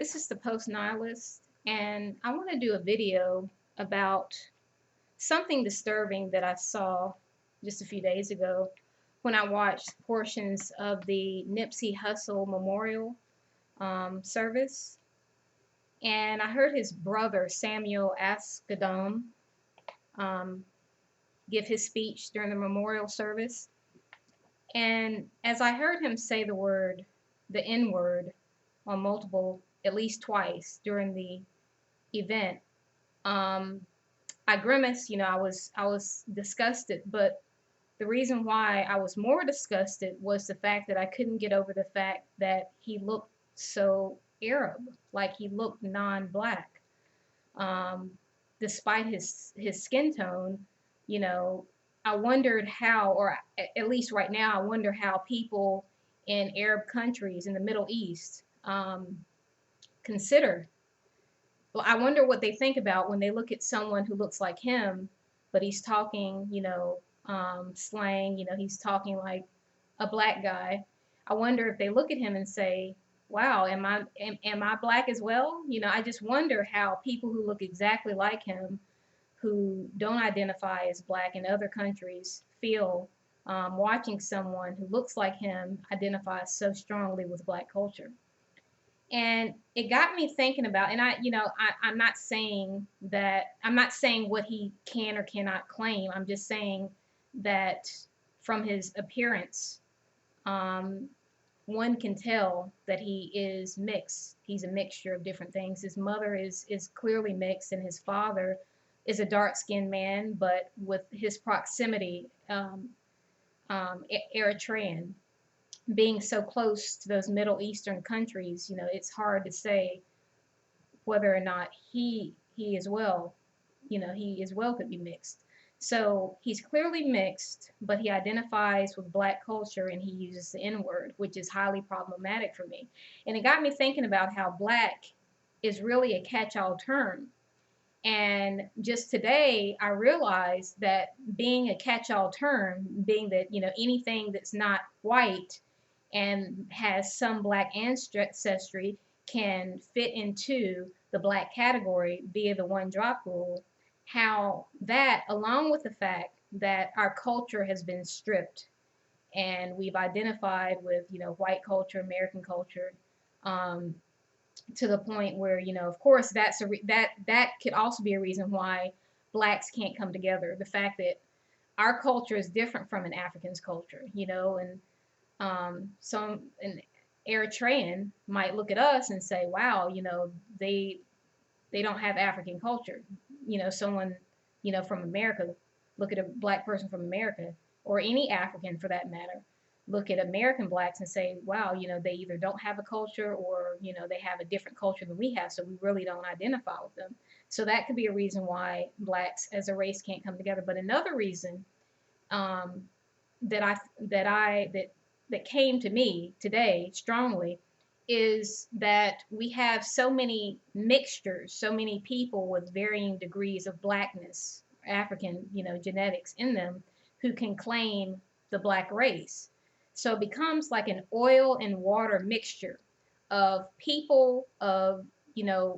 This is the Post Nihilist, and I want to do a video about something disturbing that I saw just a few days ago when I watched portions of the Nipsey Hussle memorial service. And I heard his brother, Samuel Asghedom, um, give his speech during the memorial service. And as I heard him say the N word, on multiple, at least twice during the event, um, I grimaced. I was disgusted, but the reason why I was more disgusted was the fact that I couldn't get over the fact that he looked so Arab, like he looked non-black, um, despite his skin tone. You know, I wondered how, or at least right now, I wonder how people in Arab countries in the Middle East consider. Well, I wonder what they think about when they look at someone who looks like him, but he's talking, slang, he's talking like a black guy. I wonder if they look at him and say, wow, am I black as well? I just wonder how people who look exactly like him, who don't identify as black in other countries, feel watching someone who looks like him identify so strongly with black culture. And it got me thinking about, and I'm not saying what he can or cannot claim. I'm just saying that from his appearance, um, one can tell that he is mixed. He's a mixture of different things. His mother is clearly mixed, and his father is a dark skinned man, but with his proximity, Eritrean, being so close to those Middle Eastern countries, it's hard to say whether or not he as well, he as well could be mixed. So he's clearly mixed, but he identifies with black culture and he uses the N word, which is highly problematic for me. And it got me thinking about how black is really a catch all term. And just today, I realized that being a catch all term, being that, anything that's not white and has some black ancestry can fit into the black category via the one drop rule, how that, along with the fact that our culture has been stripped and we've identified with, white culture, American culture, um, to the point where, of course, that could also be a reason why blacks can't come together. The fact that our culture is different from an African's culture, and some an Eritrean might look at us and say, "Wow, they don't have African culture." Someone, from America, look at a black person from America, or any African for that matter, look at American blacks and say, "Wow, they either don't have a culture or they have a different culture than we have, so we really don't identify with them." So that could be a reason why blacks as a race can't come together. But another reason um, that I that I that came to me today strongly is that we have so many mixtures, so many people with varying degrees of blackness, African, genetics in them, who can claim the black race. So it becomes like an oil and water mixture of people of,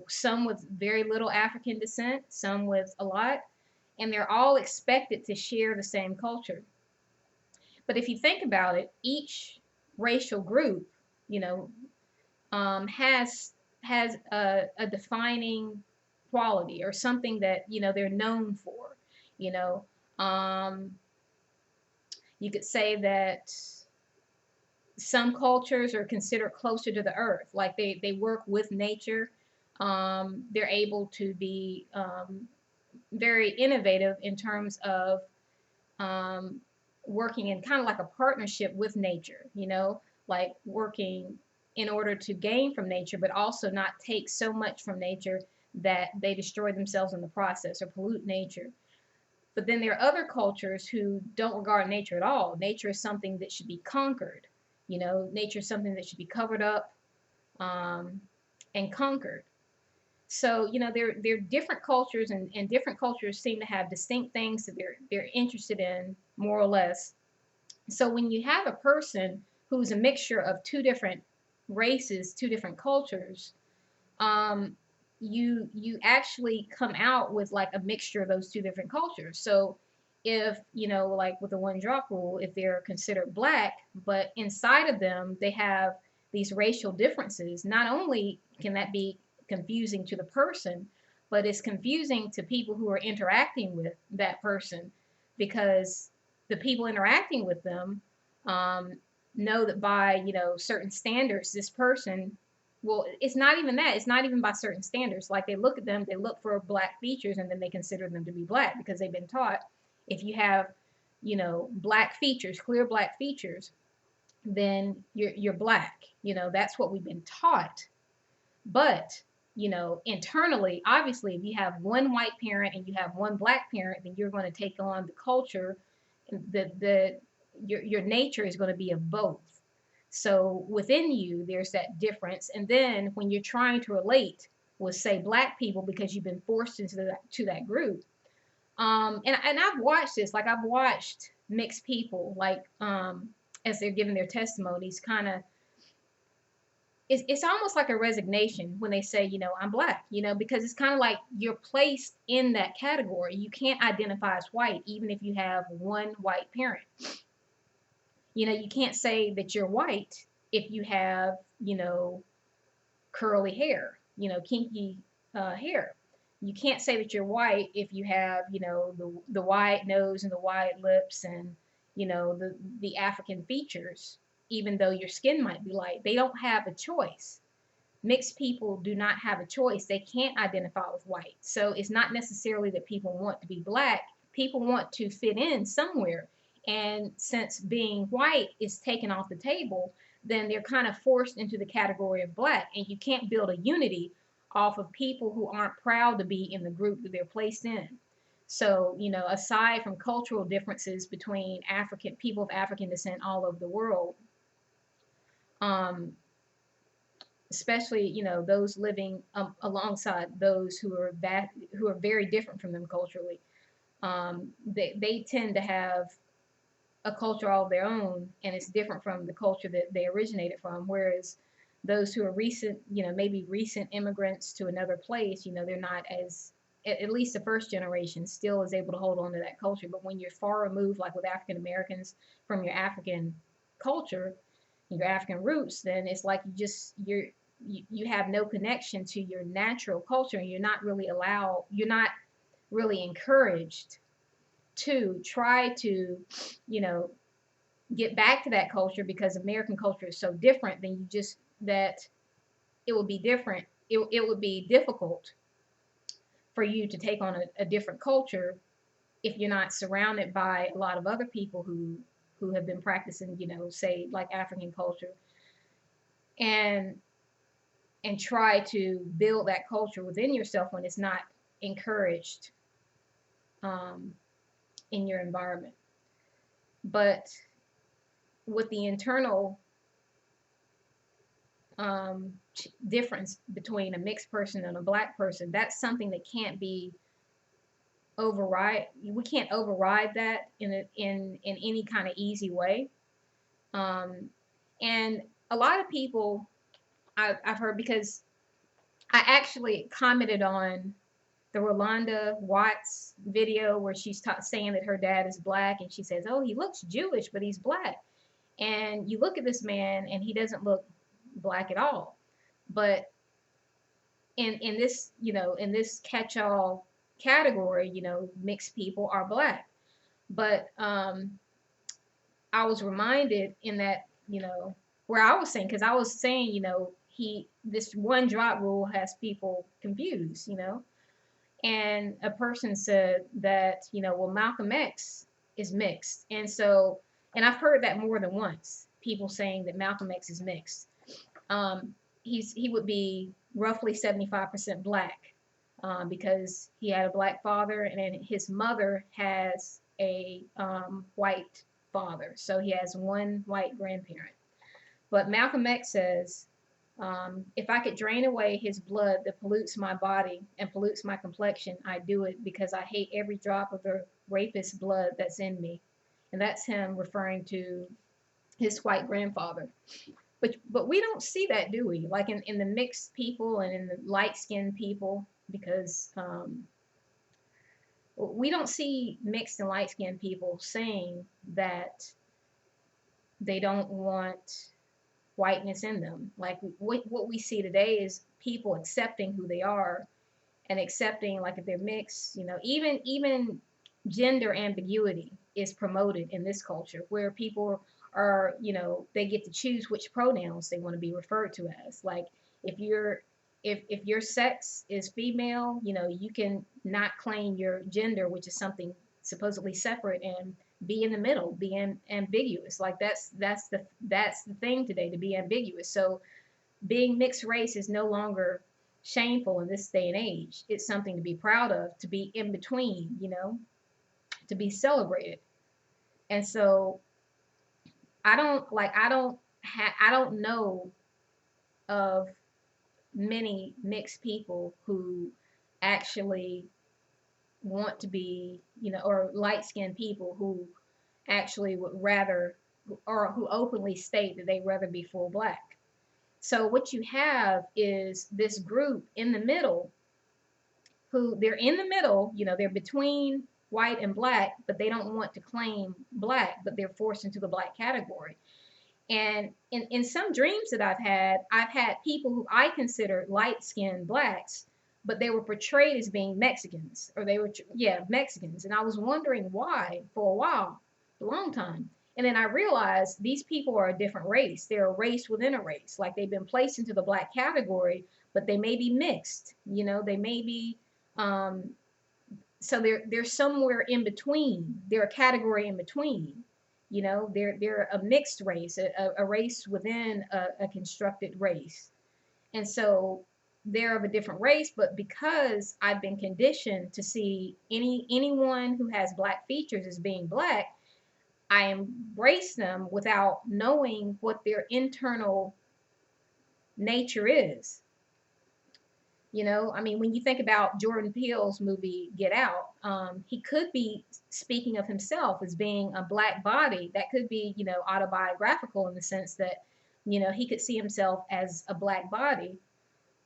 some with very little African descent, some with a lot, and they're all expected to share the same culture. But if you think about it, each racial group, you know, has a defining quality or something that they're known for. You know, um, you could say that some cultures are considered closer to the earth, like they work with nature. They're able to be very innovative in terms of um, working in kind of like a partnership with nature, like working in order to gain from nature, but also not take so much from nature that they destroy themselves in the process or pollute nature. But then there are other cultures who don't regard nature at all. Nature is something that should be conquered. Nature is something that should be covered up um, and conquered. So they're different cultures, and different cultures seem to have distinct things that they're interested in, more or less. So when you have a person who's a mixture of two different races, two different cultures, um, you actually come out with like a mixture of those two different cultures. So if, like with the one drop rule, if they're considered black, but inside of them they have these racial differences, not only can that be confusing to the person, but it's confusing to people who are interacting with that person, because the people interacting with them um, know that by, certain standards, this person, well, it's not even that. It's not even by certain standards. Like they look at them, they look for black features, and then they consider them to be black because they've been taught if you have, black features, clear black features, then you're black. That's what we've been taught. But, internally, obviously, if you have one white parent and you have one black parent, then you're going to take on the culture. Your nature is going to be of both. So within you, there's that difference. And then when you're trying to relate with, say, black people because you've been forced into that group, and I've watched this. Like I've watched mixed people, like as they're giving their testimonies, kind of it's almost like a resignation when they say, I'm black, because it's kind of like you're placed in that category. You can't identify as white, even if you have one white parent. You can't say that you're white if you have, curly hair, kinky hair. You can't say that you're white if you have, the wide nose and the wide lips and, the African features, even though your skin might be light. They don't have a choice. Mixed people do not have a choice. They can't identify with white. So it's not necessarily that people want to be black. People want to fit in somewhere. And since being white is taken off the table, then they're kind of forced into the category of black. And you can't build a unity off of people who aren't proud to be in the group that they're placed in. So, aside from cultural differences between African people of African descent all over the world, um, especially, those living alongside those who are very different from them culturally, they tend to have a culture all of their own, and it's different from the culture that they originated from. Whereas those who are recent, maybe recent immigrants to another place, they're not as, at least the first generation still is able to hold on to that culture. But when you're far removed, like with African Americans, from your African culture, your African roots, then it's like you have no connection to your natural culture, and you're not really encouraged to try to, you know, get back to that culture, because American culture is so different. Then you just that it would be different. It would be difficult for you to take on a different culture if you're not surrounded by a lot of other people who have been practicing, say like African culture, and try to build that culture within yourself when it's not encouraged um, in your environment. But with the internal difference between a mixed person and a black person, that's something that can't be override. We can't override that in any kind of easy way. And a lot of people I've heard, because I actually commented on the Rolanda Watts video where she's saying that her dad is black, and she says, "Oh, he looks Jewish, but he's black." And you look at this man, and he doesn't look black at all. But in this, in this catch-all category, mixed people are black. But I was reminded in that, where I was saying, because I was saying, this one drop rule has people confused, and a person said that, well, Malcolm X is mixed. And so, and I've heard that more than once, people saying that Malcolm X is mixed. He would be roughly 75% black, because he had a black father, and then his mother has a white father. So he has one white grandparent. But Malcolm X says, if I could drain away his blood that pollutes my body and pollutes my complexion, I do it, because I hate every drop of the rapist's blood that's in me. And that's him referring to his white grandfather. But we don't see that, do we? Like in the mixed people and in the light skinned people, because we don't see mixed and light skinned people saying that they don't want whiteness in them. Like what we see today is people accepting who they are and accepting, like, if they're mixed, even gender ambiguity is promoted in this culture, where people are, they get to choose which pronouns they want to be referred to as. Like, if you're if your sex is female, you can not claim your gender, which is something supposedly separate, and be in the middle, be ambiguous. Like, that's the thing today, to be ambiguous. So being mixed race is no longer shameful in this day and age. It's something to be proud of, to be in between, to be celebrated. And so I don't know of many mixed people who actually want to be, or light skinned people who actually would rather, or who openly state that they'd rather be full black. So what you have is this group in the middle, who they're in the middle, they're between white and black, but they don't want to claim black, but they're forced into the black category. And in some dreams that I've had people who I consider light skinned blacks, but they were portrayed as being Mexicans, or they were, yeah, Mexicans. And I was wondering why for a while, a long time. And then I realized these people are a different race. They're a race within a race. Like, they've been placed into the black category, but they may be mixed. They may be, so they're somewhere in between. They're a category in between. They're a mixed race, a race within a constructed race. And so they're of a different race, but because I've been conditioned to see anyone who has black features as being black, I embrace them without knowing what their internal nature is. I mean, when you think about Jordan Peele's movie Get Out, he could be speaking of himself as being a black body. That could be, autobiographical, in the sense that, he could see himself as a black body,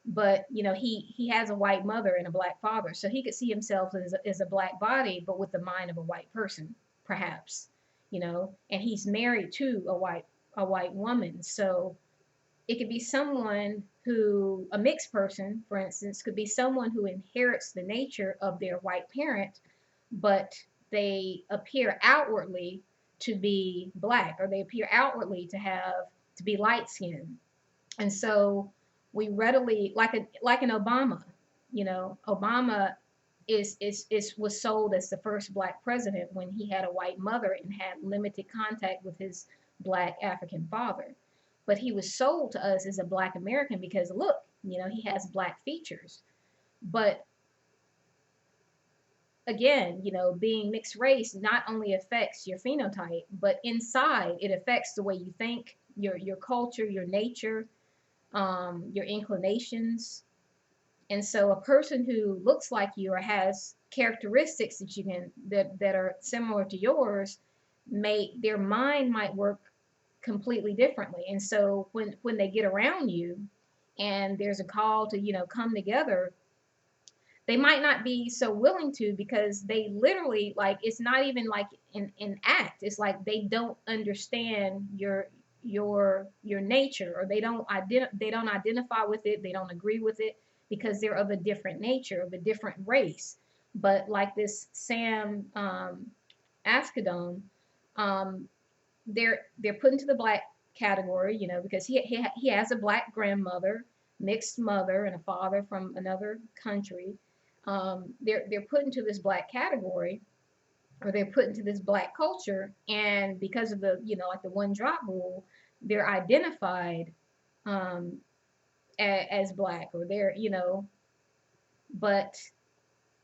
but, he has a white mother and a black father. So he could see himself as a black body, but with the mind of a white person, perhaps, and he's married to a white woman. So it could be someone who, a mixed person, for instance, could be someone who inherits the nature of their white parent, but they appear outwardly to be black, or they appear outwardly to be light skinned. And so we readily, like an Obama, Obama was sold as the first black president when he had a white mother and had limited contact with his black African father. But he was sold to us as a black American because, look, he has black features. But again, being mixed race not only affects your phenotype, but inside it affects the way you think, your culture, your nature, your inclinations. And so a person who looks like you or has characteristics that are similar to yours, their mind might work completely differently. And so when they get around you and there's a call to, come together, they might not be so willing to, because they literally, like, it's not even like an act. It's like they don't understand your nature, or they don't identify with it, they don't agree with it, because they're of a different nature, of a different race. But like this Sam Ascadon, they're put into the black category, because he has a black grandmother, mixed mother, and a father from another country. They're put into this black category, or they're put into this black culture, and because of the, like the one drop rule, they're identified as black, or but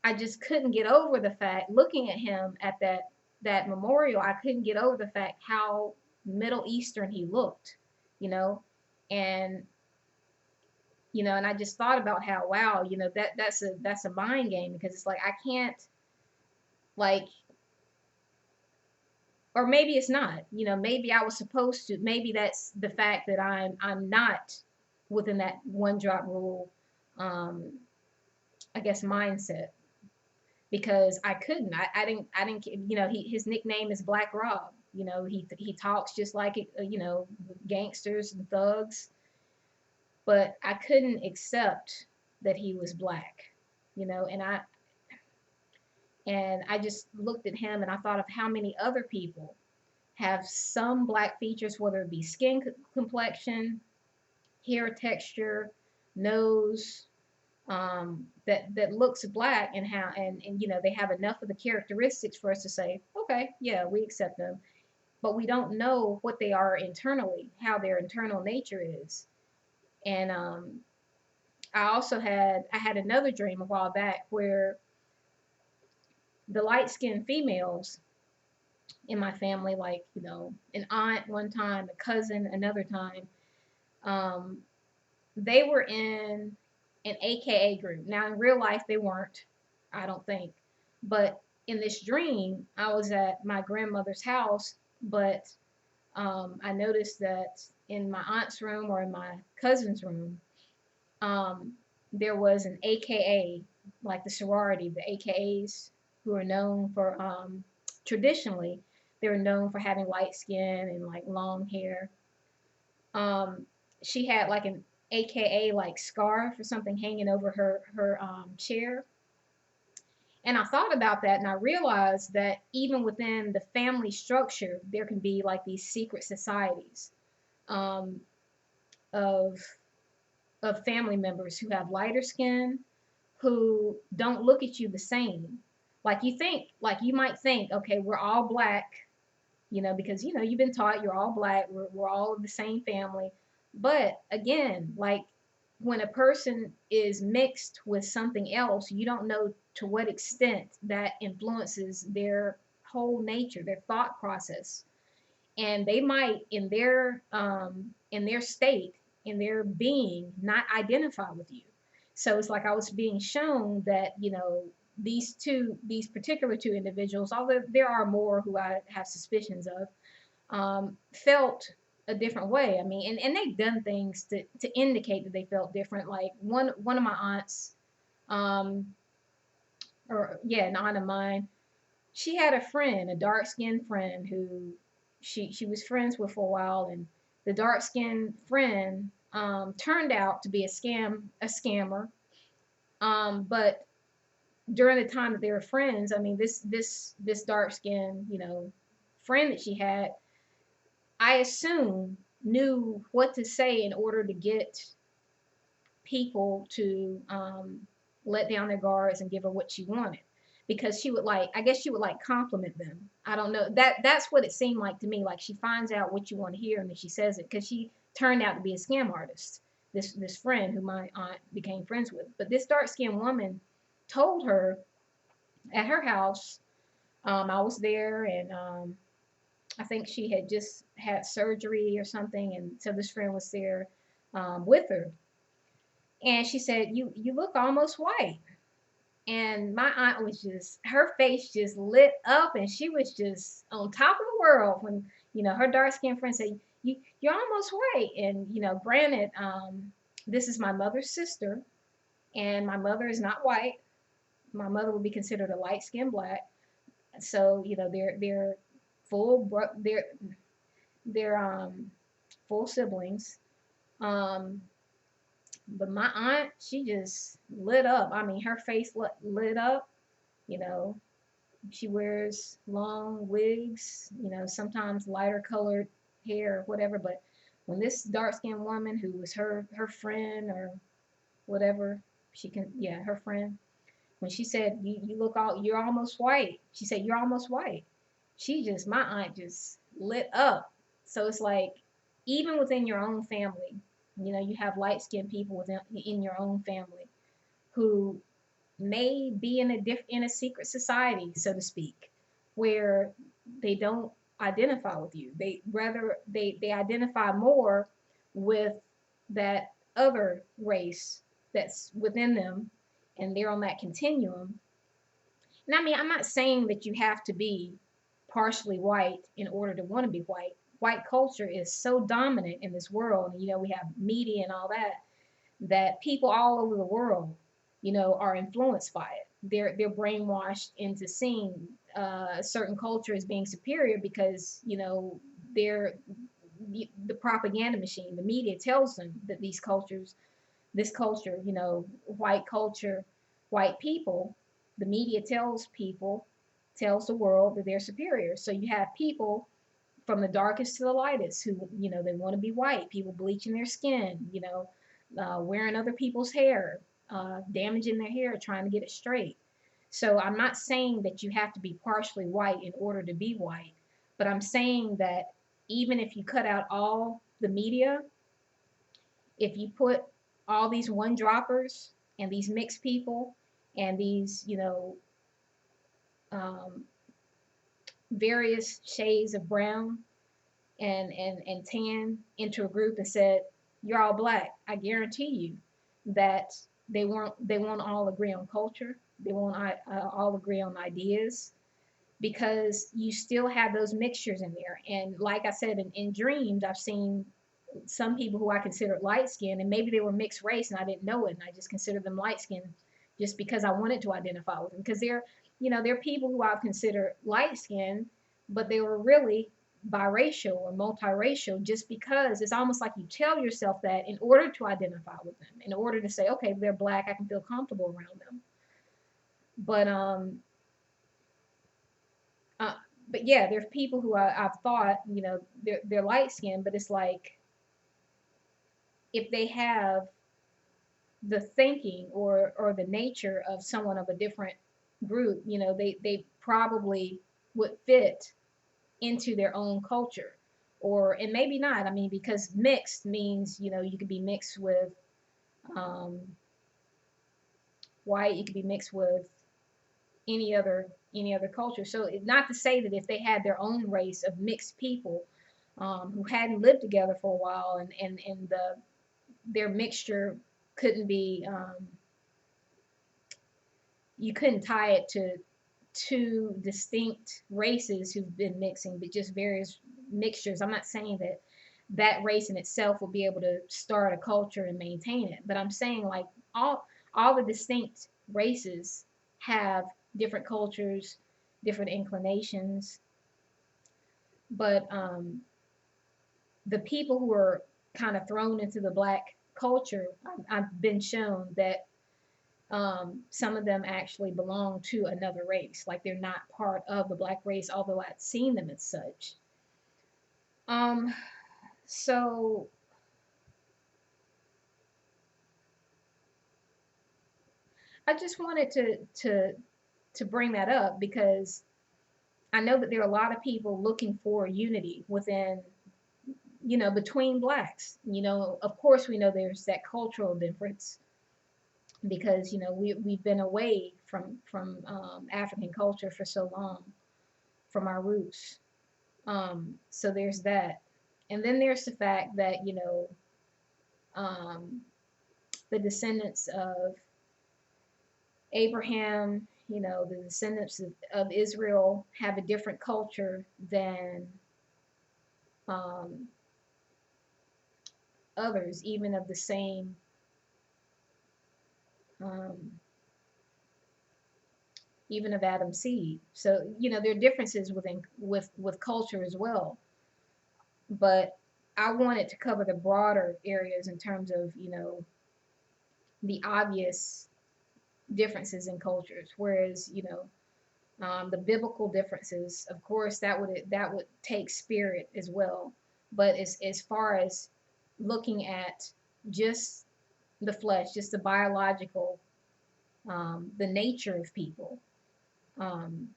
I just couldn't get over the fact, looking at him at that memorial, I couldn't get over the fact how Middle Eastern he looked, and and I just thought about how, wow, that's a mind game, because it's like I can't, like, or maybe it's not. You know, maybe I was supposed to. Maybe that's the fact that I'm not within that one drop rule. Um, I guess mindset, because I couldn't. I didn't. You know, his nickname is Black Rob. You know, he talks just like it. You know, gangsters and thugs. But I couldn't accept that he was black. You know, and I just looked at him and I thought of how many other people have some black features, whether it be skin complexion, hair texture, nose, that looks black, and how and you know they have enough of the characteristics for us to say, okay, yeah, we accept them, but we don't know what they are internally, how their internal nature is. And I had another dream a while back where the light skinned females in my family, like, you know, an aunt one time, a cousin another time, um, they were in an AKA group. Now, in real life, they weren't, I don't think. But in this dream, I was at my grandmother's house, but I noticed that in my aunt's room or in my cousin's room, um, there was an AKA, like the sorority, the AKAs, who are known for, traditionally, they were known for having light skin and like long hair. Um, she had like an AKA like scarf or something hanging over her chair. And I thought about that and I realized that even within the family structure, there can be like these secret societies, um, of family members who have lighter skin, who don't look at you the same. Like you might think, okay, we're all black, you know, because you know you've been taught you're all black, we're all of the same family. But again, like when a person is mixed with something else, you don't know to what extent that influences their whole nature, their thought process, and they might in their state, in their being, not identify with you. So it's like I was being shown that, you know, these particular two individuals, although there are more who I have suspicions of, felt a different way. I mean, and they've done things to indicate that they felt different. Like one of my aunts, um, or yeah, an aunt of mine, she had a friend, a dark skinned friend who she was friends with for a while, and the dark skinned friend turned out to be a scammer. But during the time that they were friends, I mean, this dark skinned, you know, friend that she had, I assume knew what to say in order to get people to let down their guards and give her what she wanted, because she would like, I guess she would like compliment them. I don't know, that's what it seemed like to me. Like she finds out what you want to hear and then she says it, because she turned out to be a scam artist, this friend who my aunt became friends with. But this dark skinned woman told her at her house, I was there, and I think she had just had surgery or something, and so this friend was there with her, and she said, you look almost white. And my aunt was just, her face just lit up, and she was just on top of the world when, you know, her dark skinned friend said, you're almost white. And, you know, granted, this is my mother's sister, and my mother is not white. My mother would be considered a light skinned black. So, you know, they're full, they're full siblings. Um, but my aunt, she just lit up. I mean, her face lit up. You know, she wears long wigs, you know, sometimes lighter colored hair or whatever. But when this dark skinned woman, who was her friend or whatever, she can, yeah, her friend, when she said, you look all, you're almost white. She said, you're almost white. My aunt just lit up. So it's like, even within your own family, you know, you have light skinned people in your own family who may be in a secret society, so to speak, where they don't identify with you. They identify more with that other race that's within them, and they're on that continuum. And I mean, I'm not saying that you have to be partially white in order to want to be white. White culture is so dominant in this world. You know, we have media and all that, that people all over the world, you know, are influenced by it. They're brainwashed into seeing a certain culture as being superior because, you know, they're the propaganda machine. The media tells them that these cultures, this culture, you know, white culture, white people, the media tells people, tells the world that they're superior. So you have people from the darkest to the lightest who, you know, they want to be white, people bleaching their skin, you know, wearing other people's hair, damaging their hair, trying to get it straight. So I'm not saying that you have to be partially white in order to be white, but I'm saying that even if you cut out all the media, if you put all these one droppers and these mixed people and these, you know, um, various shades of brown and tan into a group and said, "You're all black," I guarantee you that they won't all agree on culture. They won't all agree on ideas because you still have those mixtures in there. And like I said, in dreams, I've seen some people who I considered light skinned, and maybe they were mixed race and I didn't know it, and I just considered them light skinned just because I wanted to identify with them. Because they're, you know, they're people who I've considered light skinned, but they were really biracial or multiracial just because it's almost like you tell yourself that in order to identify with them, in order to say, okay, they're black, I can feel comfortable around them. But uh, but yeah, there's people who I've thought, you know, they're light skinned, but it's like if they have the thinking or the nature of someone of a different group, you know, they probably would fit into their own culture. Or and maybe not. I mean, because mixed means, you know, you could be mixed with um, white, you could be mixed with any other culture. So not to say that if they had their own race of mixed people who hadn't lived together for a while and their mixture couldn't be you couldn't tie it to two distinct races who've been mixing, but just various mixtures. I'm not saying that that race in itself will be able to start a culture and maintain it, but I'm saying like all the distinct races have different cultures, different inclinations, but the people who are kind of thrown into the black culture, I've been shown that some of them actually belong to another race. Like they're not part of the black race, although I'd seen them as such. Um, so I just wanted to bring that up because I know that there are a lot of people looking for unity within, you know, between blacks. You know, of course we know there's that cultural difference because you know we've been away from African culture for so long, from our roots. So there's that. And then there's the fact that, you know, um, the descendants of Abraham, you know, the descendants of Israel have a different culture than um, others, even of the same, um, even of Adam's seed. So, you know, there are differences with culture as well. But I wanted to cover the broader areas in terms of, you know, the obvious differences in cultures, whereas you know the biblical differences, of course, that would take spirit as well. But as far as looking at just the flesh, just the biological, the nature of people, um,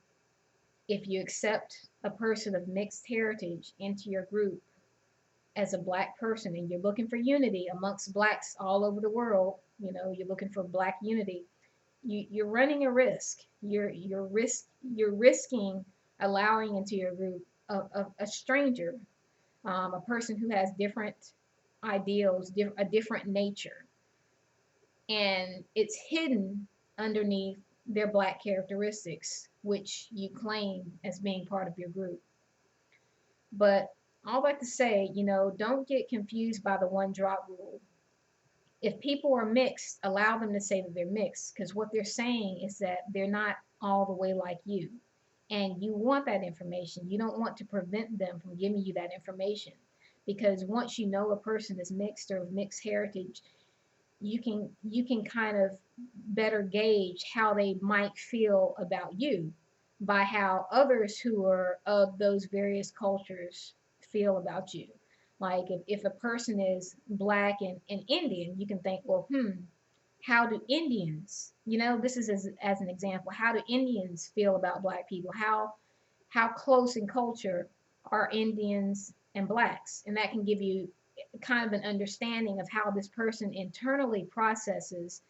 if you accept a person of mixed heritage into your group as a black person and you're looking for unity amongst blacks all over the world, you know, you're looking for black unity, you're running a risk. You're risking allowing into your group a stranger, a person who has different ideals, a different nature, and it's hidden underneath their black characteristics, which you claim as being part of your group. But I'd like to say, don't get confused by the one drop rule. If people are mixed, allow them to say that they're mixed, because what they're saying is that they're not all the way like you. And you want that information. You don't want to prevent them from giving you that information. Because once you know a person is mixed or of mixed heritage, you can kind of better gauge how they might feel about you by how others who are of those various cultures feel about you. Like if a person is black and Indian, you can think, well, how do Indians, this is as an example, how do Indians feel about black people? How close in culture are Indians and blacks? And that can give you kind of an understanding of how this person internally processes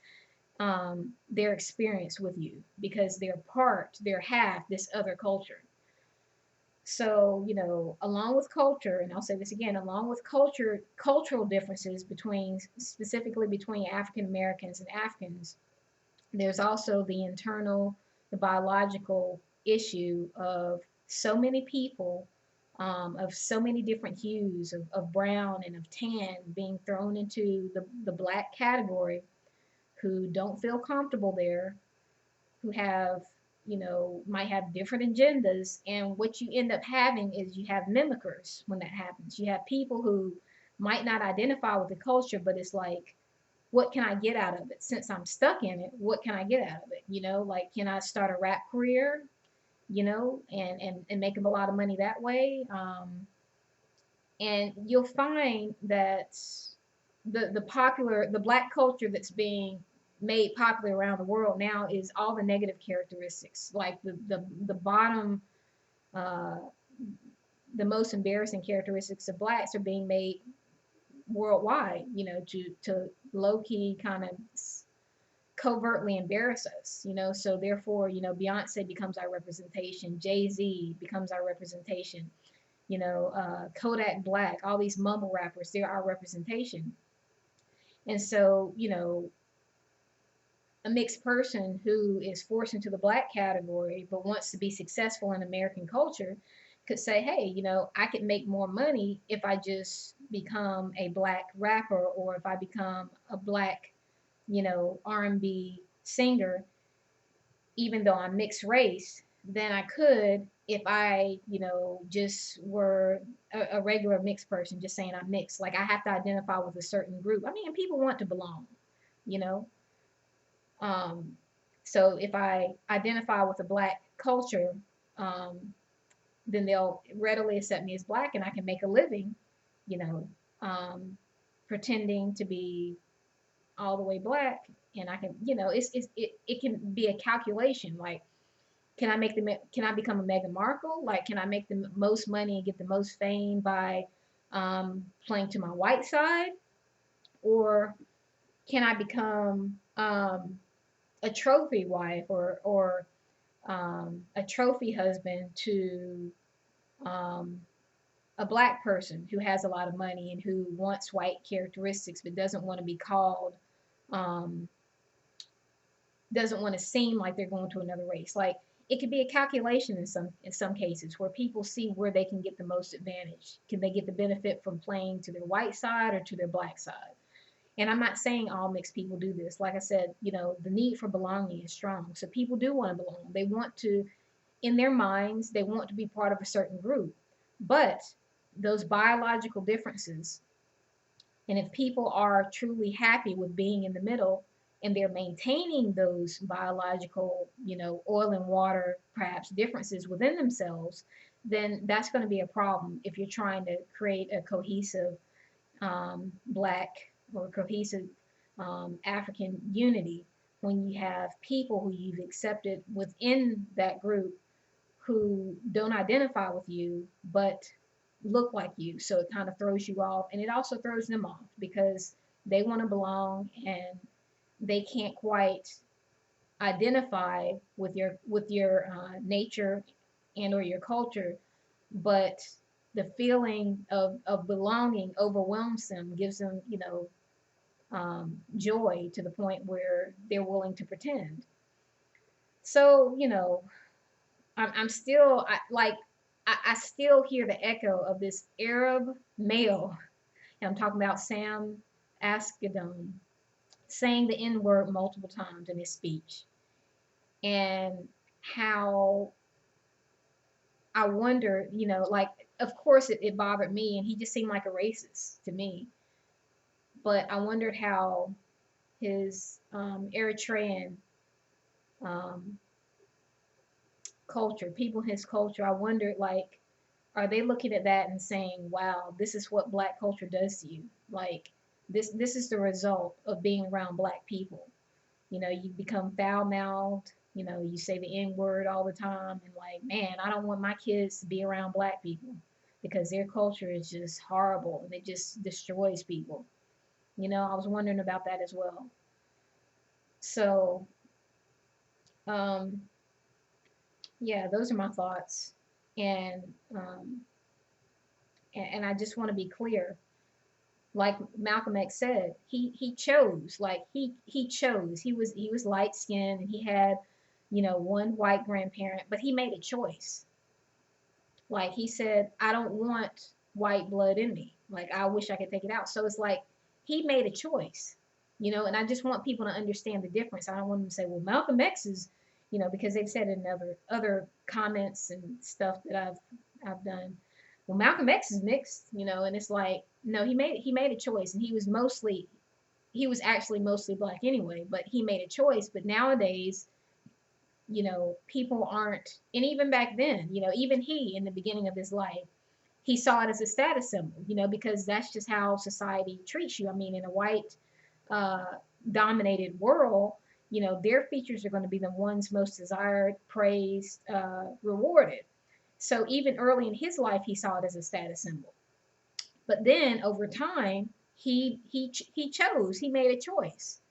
their experience with you, because they're half this other culture. So, along with culture, and I'll say this again, along with cultural differences specifically between African Americans and Africans, there's also the biological issue of so many people, of so many different hues of brown and of tan being thrown into the black category, who don't feel comfortable there, who might have different agendas. And what you end up having is you have mimickers when that happens. You have people who might not identify with the culture, but it's like, what can I get out of it? Since I'm stuck in it, what can I get out of it? Like, can I start a rap career, and make a lot of money that way? And you'll find that the black culture that's being made popular around the world now is all the negative characteristics, like the bottom, uh, the most embarrassing characteristics of blacks are being made worldwide, to low key kind of covertly embarrass us, so therefore, Beyonce becomes our representation, Jay-Z becomes our representation, Kodak Black, all these mumble rappers, they're our representation. And so, a mixed person who is forced into the black category but wants to be successful in American culture could say, hey, I could make more money if I just become a black rapper, or if I become a black, R&B singer, even though I'm mixed race, than I could if I, just were a regular mixed person, just saying I'm mixed. Like, I have to identify with a certain group. I mean, people want to belong, you know. Um, so if I identify with a black culture, um, then they'll readily accept me as black, and I can make a living, you know, um, pretending to be all the way black. And I can, it can be a calculation. Like, can I become a Meghan Markle? Like, can I make the most money and get the most fame by playing to my white side? Or can I become a trophy wife, or a trophy husband to um, a black person who has a lot of money and who wants white characteristics but doesn't want to be called, um, doesn't want to seem like they're going to another race. Like, it could be a calculation in some cases, where people see where they can get the most advantage. Can they get the benefit from playing to their white side or to their black side? And I'm not saying all mixed people do this. Like I said, the need for belonging is strong. So people do want to belong. They want to, in their minds, they want to be part of a certain group. But those biological differences, and if people are truly happy with being in the middle, and they're maintaining those biological, oil and water, perhaps differences within themselves, then that's going to be a problem if you're trying to create a cohesive black or cohesive African unity, when you have people who you've accepted within that group who don't identify with you but look like you. So it kind of throws you off, and it also throws them off because they want to belong and they can't quite identify with your nature and or your culture, but the feeling of belonging overwhelms them, gives them, joy to the point where they're willing to pretend. So, I'm still I still hear the echo of this Arab male, and I'm talking about Sam Asghedom, saying the N word multiple times in his speech, and how I wonder, like, of course it bothered me, and he just seemed like a racist to me. But I wondered how his Eritrean um, culture, people in his culture, I wondered, like, are they looking at that and saying, wow, this is what black culture does to you? Like, this is the result of being around black people. You become foul mouthed, you say the N word all the time, and like, man, I don't want my kids to be around black people because their culture is just horrible and it just destroys people. I was wondering about that as well. So, um, yeah, those are my thoughts. And, um, and I just want to be clear, like Malcolm X said, he chose, like he chose. He was light skinned and he had, one white grandparent, but he made a choice. Like he said, I don't want white blood in me. Like I wish I could take it out. So it's like he made a choice, and I just want people to understand the difference. I don't want them to say, well, Malcolm X is, because they've said in other comments and stuff that I've done. Well, Malcolm X is mixed, and it's like, no, he made a choice, and he was actually mostly black anyway, but he made a choice. But nowadays, people aren't, and even back then, even he in the beginning of his life, he saw it as a status symbol, because that's just how society treats you. I mean, in a white uh, dominated world, their features are going to be the ones most desired, praised, rewarded. So even early in his life, he saw it as a status symbol. But then over time, he chose, he made a choice.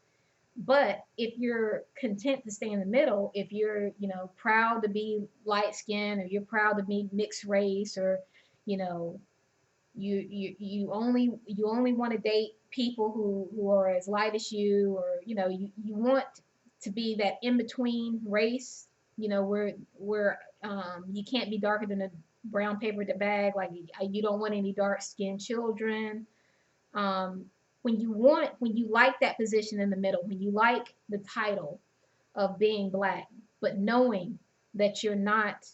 But if you're content to stay in the middle, if you're, proud to be light skinned, or you're proud to be mixed race, or, you know, you only want to date people who are as light as you, or, you want to be that in between race, where you can't be darker than a brown paper bag, like you don't want any dark skinned children. um, when you like that position in the middle, when you like the title of being black, but knowing that you're not,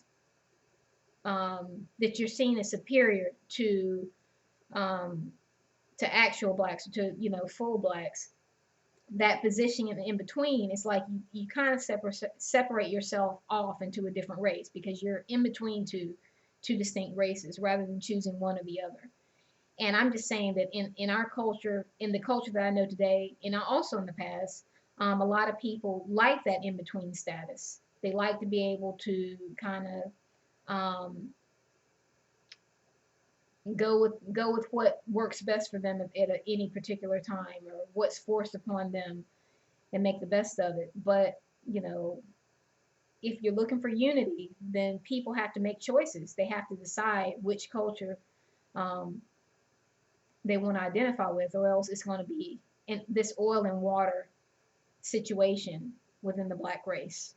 that you're seen as superior um, to actual blacks, to full blacks, that position in between, it's like you kind of separate yourself off into a different race because you're in between two distinct races rather than choosing one or the other. And I'm just saying that in our culture, in the culture that I know today, and also in the past, a lot of people like that in between status. They like to be able to kind of go with what works best for them at any particular time, or what's forced upon them, and make the best of it. But you know, if you're looking for unity, then people have to make choices. They have to decide which culture um, they want to identify with, or else it's going to be in this oil and water situation within the black race.